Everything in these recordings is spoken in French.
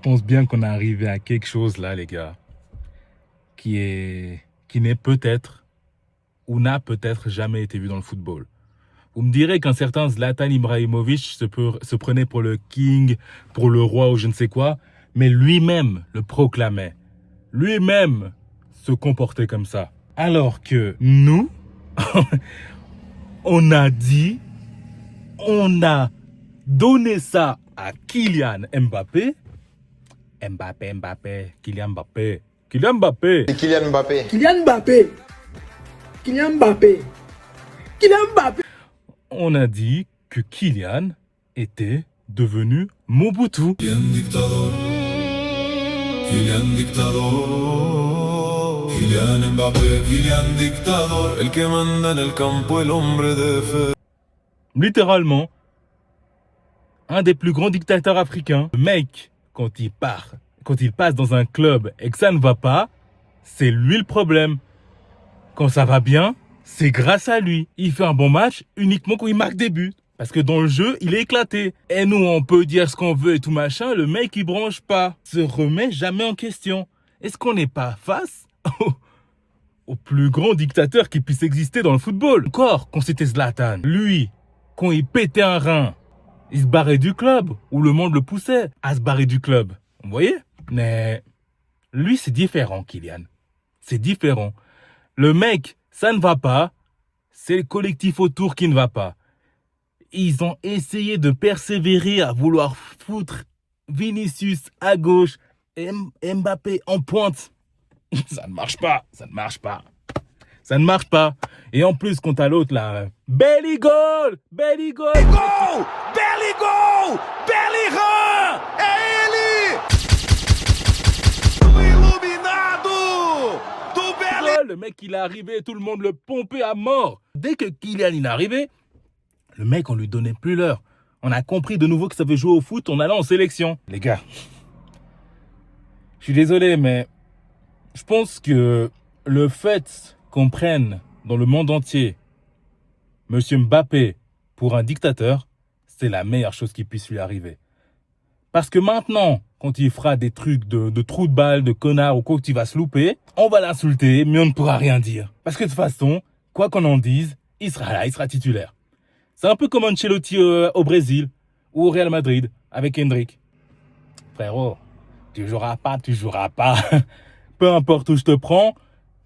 pense bien qu'on est arrivé à quelque chose là, les gars, qui n'est peut-être ou n'a peut-être jamais été vu dans le football. Vous me direz qu'un certain Zlatan Ibrahimovic se prenait pour le king, pour le roi ou je ne sais quoi, mais lui-même le proclamait. Lui-même se comportait comme ça. Alors que nous, on a donné ça à Kylian Mbappé. Kylian Mbappé. C'est Kylian Mbappé. Kylian Mbappé. Kylian Mbappé. Kylian Mbappé. On a dit que Kylian était devenu Mobutu. Kylian dictador. Kylian dictador. Kylian Mbappé. Kylian dictador. El que manda en el campo, el hombre de fe. Littéralement, un des plus grands dictateurs africains. Le mec, quand il passe dans un club et que ça ne va pas, c'est lui le problème. Quand ça va bien, c'est grâce à lui. Il fait un bon match uniquement quand il marque des buts. Parce que dans le jeu, il est éclaté. Et nous, on peut dire ce qu'on veut et tout machin, le mec, il branche pas. Se remet jamais en question. Est-ce qu'on n'est pas face au plus grand dictateur qui puisse exister dans le football? Encore, quand c'était Zlatan, lui, quand il pétait un rein, il se barrait du club, ou le monde le poussait à se barrer du club. Vous voyez? Mais lui, c'est différent, Kylian. C'est différent. Le mec, ça ne va pas. C'est le collectif autour qui ne va pas. Ils ont essayé de persévérer à vouloir foutre Vinicius à gauche et Mbappé en pointe. Ça ne marche pas. Ça ne marche pas. Ça ne marche pas. Et en plus, quand t'as l'autre là, Belly goal! Belly goal! Belly goal! Belly goal! Belly run! É ele! O iluminado do Belly! Le mec, il est arrivé, tout le monde le pompait à mort. Dès que Kylian il est arrivé, le mec, on lui donnait plus l'heure. On a compris de nouveau que ça veut jouer au foot en allant en sélection. Les gars, je suis désolé, mais je pense que le fait qu'on prenne dans le monde entier Monsieur Mbappé pour un dictateur, c'est la meilleure chose qui puisse lui arriver. Parce que maintenant, quand il fera des trucs de trou de balle, de connard ou quoi que tu vas se louper, on va l'insulter, mais on ne pourra rien dire. Parce que de toute façon, quoi qu'on en dise, il sera là, il sera titulaire. C'est un peu comme Ancelotti au Brésil ou au Real Madrid avec Hendrick. Frérot, tu joueras pas. Peu importe où je te prends,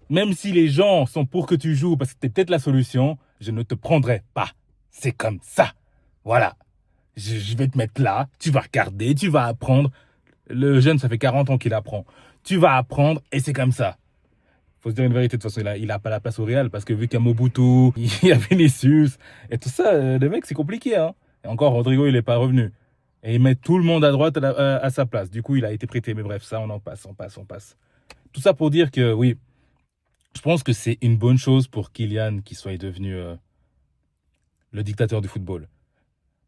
même si les gens sont pour que tu joues parce que c'est peut-être la solution, je ne te prendrai pas. C'est comme ça. Voilà. Je vais te mettre là, tu vas regarder, tu vas apprendre. Le jeune, ça fait 40 ans qu'il apprend. Tu vas apprendre et c'est comme ça. Faut se dire une vérité, de toute façon, il n'a pas la place au Real parce que vu qu'il y a Mobutu, il y a Vinicius et tout ça, le mec, c'est compliqué. Hein. Et encore, Rodrigo, il n'est pas revenu. Et il met tout le monde à droite à sa place. Du coup, il a été prêté. Mais bref, ça, on en passe. Tout ça pour dire que, oui, je pense que c'est une bonne chose pour Kylian qu'il soit devenu le dictateur du football.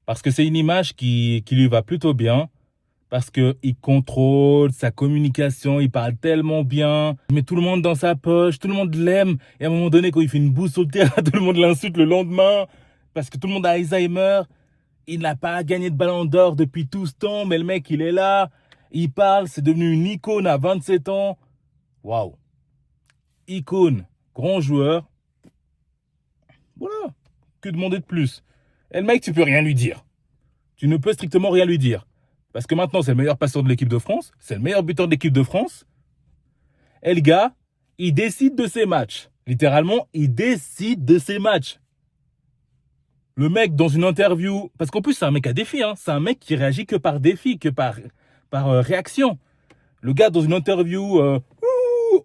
Parce que c'est une image qui lui va plutôt bien. Parce qu'il contrôle sa communication, il parle tellement bien. Il met tout le monde dans sa poche, tout le monde l'aime. Et à un moment donné, quand il fait une bouse sur le terrain, tout le monde l'insulte le lendemain. Parce que tout le monde a Alzheimer. Il n'a pas gagné de ballon d'or depuis tout ce temps, mais le mec, il est là. Il parle, c'est devenu une icône à 27 ans. Waouh. Icône, grand joueur. Voilà. Que demander de plus? Et le mec, tu peux rien lui dire. Tu ne peux strictement rien lui dire. Parce que maintenant, c'est le meilleur passeur de l'équipe de France. C'est le meilleur buteur de l'équipe de France. Et le gars, il décide de ses matchs. Littéralement, il décide de ses matchs. Le mec, dans une interview... Parce qu'en plus, c'est un mec à défi. Hein. C'est un mec qui réagit que par défi, que par réaction. Le gars, dans une interview...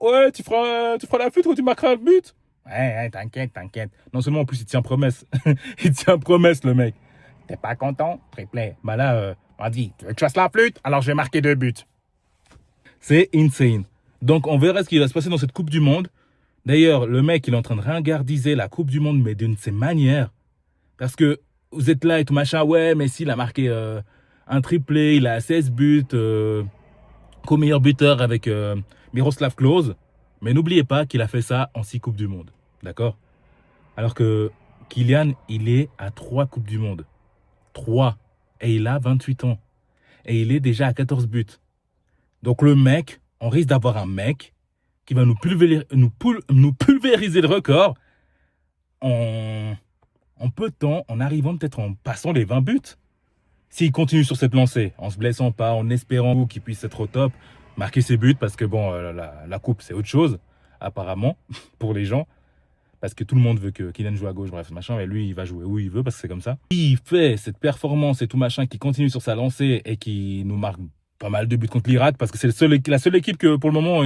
ouais, tu feras la flûte quand tu marqueras le but. Ouais, t'inquiète. Non seulement, en plus, il tient promesse. Il tient promesse, le mec. T'es pas content? Triplé. Bah là... On dit, tu veux que je fasse la flûte? Alors je vais marquer 2 buts. C'est insane. Donc on verra ce qui va se passer dans cette Coupe du Monde. D'ailleurs, le mec, il est en train de ringardiser la Coupe du Monde, mais d'une de ses manières. Parce que vous êtes là et tout machin, ouais, Messi, il a marqué un triplé, il a 16 buts, co-meilleur buteur avec Miroslav Klose. Mais n'oubliez pas qu'il a fait ça en 6 Coupes du Monde. D'accord? Alors que Kylian, il est à 3 Coupes du Monde. 3. Et il a 28 ans. Et il est déjà à 14 buts. Donc le mec, on risque d'avoir un mec qui va nous pulvériser le record en peu de temps, en arrivant peut-être en passant les 20 buts. S'il continue sur cette lancée, en se blessant pas, en espérant qu'il puisse être au top, marquer ses buts, parce que bon, la coupe c'est autre chose, apparemment, pour les gens. Parce que tout le monde veut que Kylian joue à gauche, bref, machin, mais lui, il va jouer où il veut, parce que c'est comme ça. Il fait cette performance et tout machin, qui continue sur sa lancée et qui nous marque pas mal de buts contre l'Irak, parce que c'est la seule équipe que, pour le moment,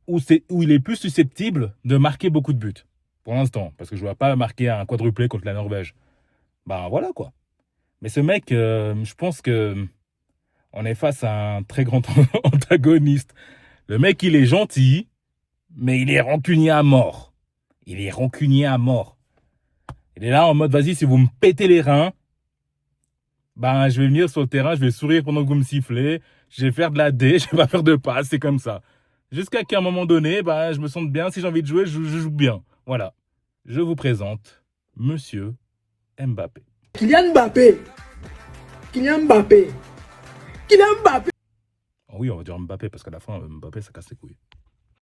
où il est plus susceptible de marquer beaucoup de buts. Pour l'instant, parce que je ne vois pas marquer un quadruplé contre la Norvège. Ben voilà, quoi. Mais ce mec, je pense que on est face à un très grand antagoniste. Le mec, il est gentil, mais il est rancunier à mort. Il est rancunier à mort. Il est là en mode, vas-y, si vous me pétez les reins, ben, je vais venir sur le terrain, je vais sourire pendant que vous me sifflez, je vais faire de la D, je vais pas faire de passe, c'est comme ça. Jusqu'à qu'à un moment donné, ben, je me sente bien, si j'ai envie de jouer, je joue bien. Voilà. Je vous présente Monsieur Mbappé. Kylian Mbappé. Kylian Mbappé. Kylian Mbappé. Oh oui, on va dire Mbappé, parce qu'à la fin, Mbappé, ça casse les couilles.